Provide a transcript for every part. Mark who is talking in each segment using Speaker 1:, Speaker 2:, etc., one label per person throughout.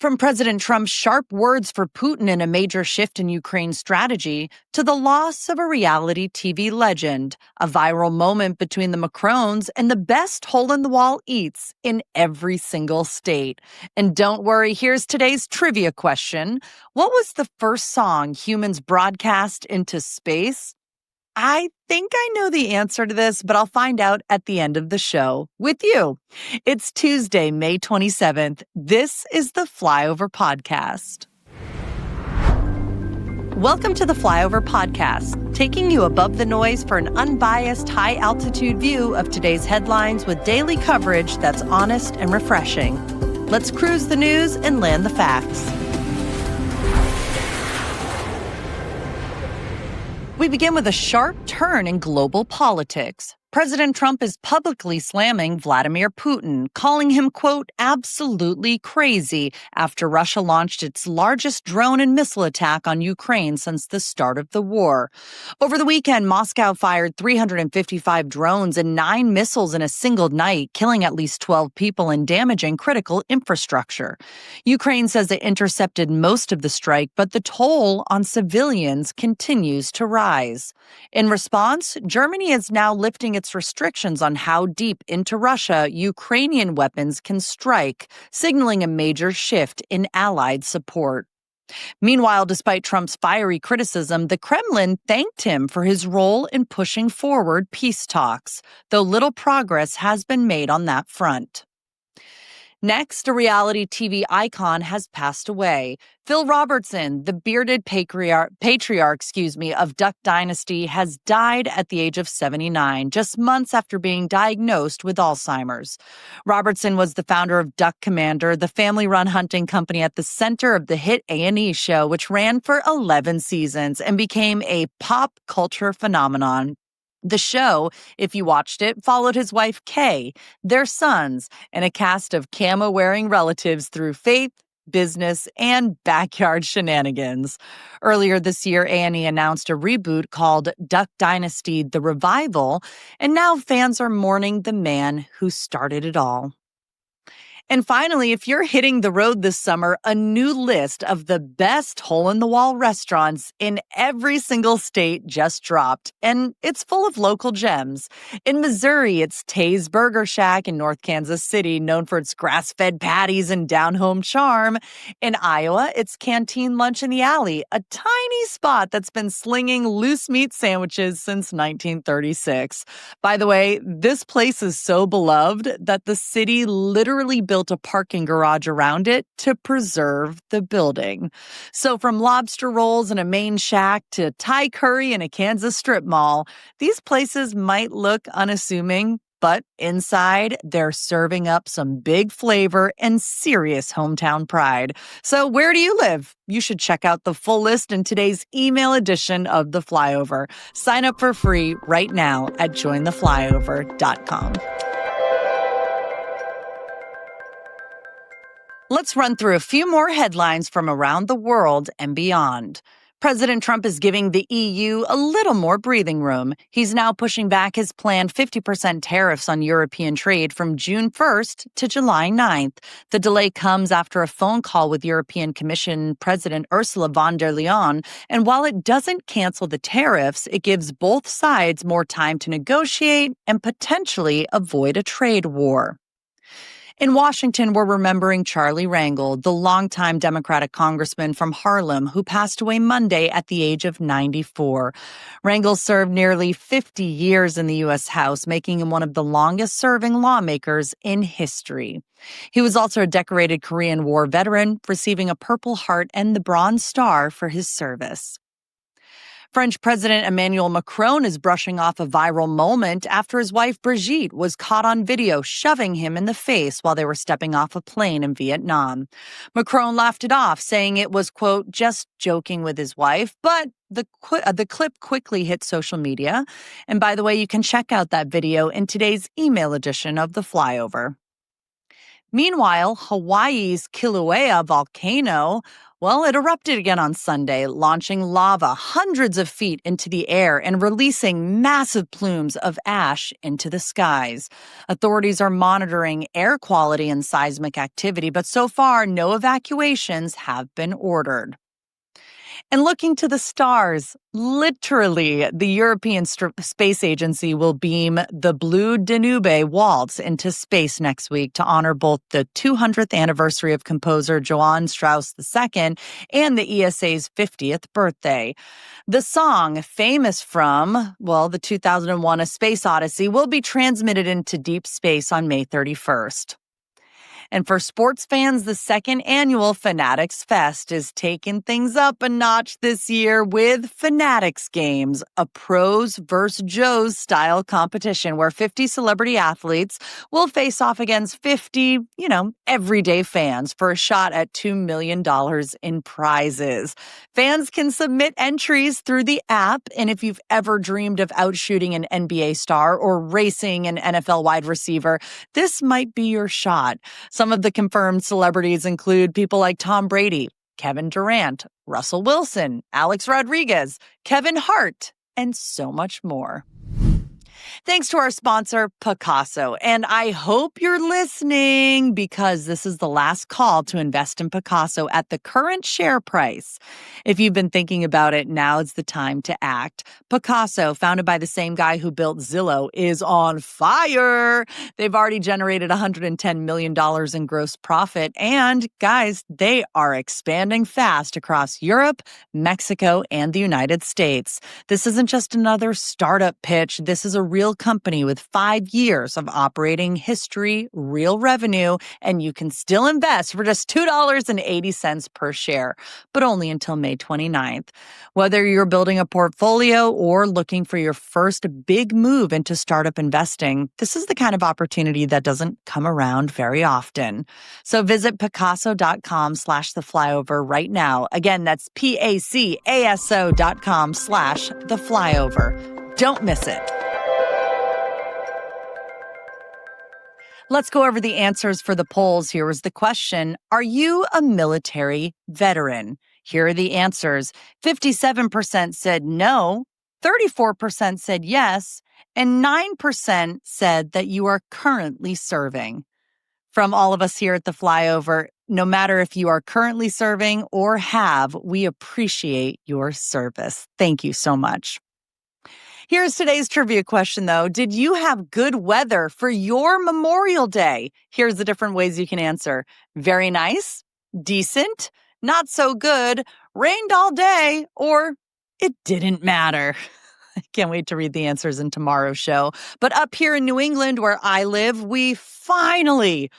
Speaker 1: From President Trump's sharp words for Putin in a major shift in Ukraine's strategy to the loss of a reality TV legend, a viral moment between the Macrons and the best hole-in-the-wall eats in every single state. And don't worry, here's today's trivia question. What was the first song humans broadcast into space? I think I know the answer to this, but I'll find out at the end of the show with you. It's Tuesday, May 27th. This is the Flyover Podcast. Welcome to the Flyover Podcast, taking you above the noise for an unbiased, high-altitude view of today's headlines with daily coverage that's honest and refreshing. Let's cruise the news and land the facts. We begin with a sharp turn in global politics. President Trump is publicly slamming Vladimir Putin, calling him, quote, absolutely crazy after Russia launched its largest drone and missile attack on Ukraine since the start of the war. Over the weekend, Moscow fired 355 drones and 9 missiles in a single night, killing at least 12 people and damaging critical infrastructure. Ukraine says it intercepted most of the strike, but the toll on civilians continues to rise. In response, Germany is now lifting its restrictions on how deep into Russia Ukrainian weapons can strike, signaling a major shift in allied support. Meanwhile, despite Trump's fiery criticism, the Kremlin thanked him for his role in pushing forward peace talks, though little progress has been made on that front. Next, a reality TV icon has passed away. Phil Robertson, the bearded patriarch of Duck Dynasty, has died at the age of 79, just months after being diagnosed with Alzheimer's. Robertson was the founder of Duck Commander, the family-run hunting company at the center of the hit A&E show, which ran for 11 seasons and became a pop culture phenomenon. The show, if you watched it, followed his wife, Kay, their sons, and a cast of camo-wearing relatives through faith, business, and backyard shenanigans. Earlier this year, A&E announced a reboot called Duck Dynasty: The Revival, and now fans are mourning the man who started it all. And finally, if you're hitting the road this summer, a new list of the best hole-in-the-wall restaurants in every single state just dropped, and it's full of local gems. In Missouri, it's Tay's Burger Shack in North Kansas City, known for its grass-fed patties and down-home charm. In Iowa, it's Canteen Lunch in the Alley, a tiny spot that's been slinging loose meat sandwiches since 1936. By the way, this place is so beloved that the city literally built a parking garage around it to preserve the building. So from lobster rolls in a Maine shack to Thai curry in a Kansas strip mall, these places might look unassuming, but inside, they're serving up some big flavor and serious hometown pride. So where do you live? You should check out the full list in today's email edition of The Flyover. Sign up for free right now at jointheflyover.com. Let's run through a few more headlines from around the world and beyond. President Trump is giving the EU a little more breathing room. He's now pushing back his planned 50% tariffs on European trade from June 1st to July 9th. The delay comes after a phone call with European Commission President Ursula von der Leyen, and while it doesn't cancel the tariffs, it gives both sides more time to negotiate and potentially avoid a trade war. In Washington, we're remembering Charlie Rangel, the longtime Democratic congressman from Harlem who passed away Monday at the age of 94. Rangel served nearly 50 years in the U.S. House, making him one of the longest-serving lawmakers in history. He was also a decorated Korean War veteran, receiving a Purple Heart and the Bronze Star for his service. French President Emmanuel Macron is brushing off a viral moment after his wife Brigitte was caught on video shoving him in the face while they were stepping off a plane in Vietnam. Macron laughed it off, saying it was, quote, just joking with his wife, but the clip quickly hit social media. And by the way, you can check out that video in today's email edition of The Flyover. Meanwhile, Hawaii's Kilauea volcano, well, it erupted again on Sunday, launching lava hundreds of feet into the air and releasing massive plumes of ash into the skies. Authorities are monitoring air quality and seismic activity, but so far, no evacuations have been ordered. And looking to the stars, literally, the European Space Agency will beam the Blue Danube waltz into space next week to honor both the 200th anniversary of composer Johann Strauss II and the ESA's 50th birthday. The song, famous from, well, the 2001 A Space Odyssey, will be transmitted into deep space on May 31st. And for sports fans, the second annual Fanatics Fest is taking things up a notch this year with Fanatics Games, a pros versus Joes style competition where 50 celebrity athletes will face off against 50, everyday fans for a shot at $2 million in prizes. Fans can submit entries through the app, and if you've ever dreamed of outshooting an NBA star or racing an NFL wide receiver, this might be your shot. Some of the confirmed celebrities include people like Tom Brady, Kevin Durant, Russell Wilson, Alex Rodriguez, Kevin Hart, and so much more. Thanks to our sponsor, Picasso. And I hope you're listening because this is the last call to invest in Picasso at the current share price. If you've been thinking about it, now's the time to act. Picasso, founded by the same guy who built Zillow, is on fire. They've already generated $110 million in gross profit. And guys, they are expanding fast across Europe, Mexico, and the United States. This isn't just another startup pitch. This is a real company with 5 years of operating history, real revenue, and you can still invest for just $2.80 per share, but only until May 29th. Whether you're building a portfolio or looking for your first big move into startup investing, this is the kind of opportunity that doesn't come around very often. So visit Picasso.com/theflyover right now. Again, that's PACASO.com/theflyover. Don't miss it. Let's go over the answers for the polls. Here was the question. Are you a military veteran? Here are the answers. 57% said no, 34% said yes, and 9% said that you are currently serving. From all of us here at The Flyover, no matter if you are currently serving or have, we appreciate your service. Thank you so much. Here's today's trivia question, though. Did you have good weather for your Memorial Day? Here's the different ways you can answer. Very nice, decent, not so good, rained all day, or it didn't matter. I can't wait to read the answers in tomorrow's show. But up here in New England, where I live, we finally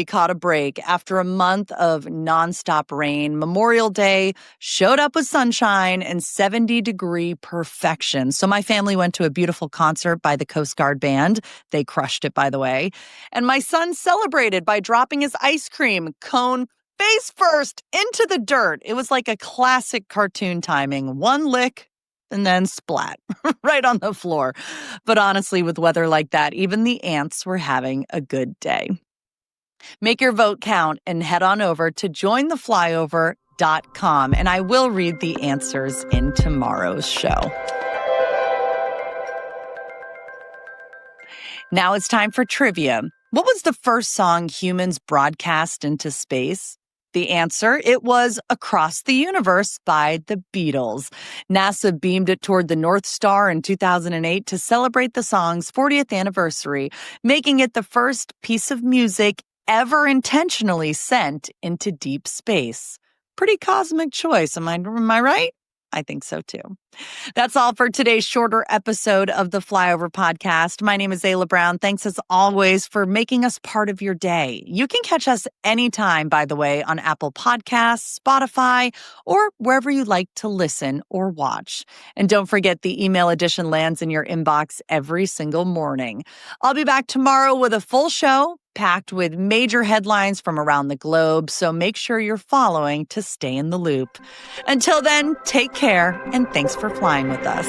Speaker 1: caught a break after a month of nonstop rain. Memorial Day showed up with sunshine and 70-degree perfection. So my family went to a beautiful concert by the Coast Guard Band. They crushed it, by the way. And my son celebrated by dropping his ice cream cone face first into the dirt. It was like a classic cartoon timing. One lick and then splat right on the floor. But honestly, with weather like that, even the ants were having a good day. Make your vote count and head on over to jointheflyover.com, and I will read the answers in tomorrow's show. Now it's time for trivia. What was the first song humans broadcast into space? The answer, it was Across the Universe by the Beatles. NASA beamed it toward the North Star in 2008 to celebrate the song's 40th anniversary, making it the first piece of music ever intentionally sent into deep space. Pretty cosmic choice, am I right? I think so too. That's all for today's shorter episode of the Flyover Podcast. My name is Ayla Brown. Thanks as always for making us part of your day. You can catch us anytime, by the way, on Apple Podcasts, Spotify, or wherever you like to listen or watch. And don't forget, the email edition lands in your inbox every single morning. I'll be back tomorrow with a full show packed with major headlines from around the globe, so make sure you're following to stay in the loop. Until then, take care, and thanks for flying with us.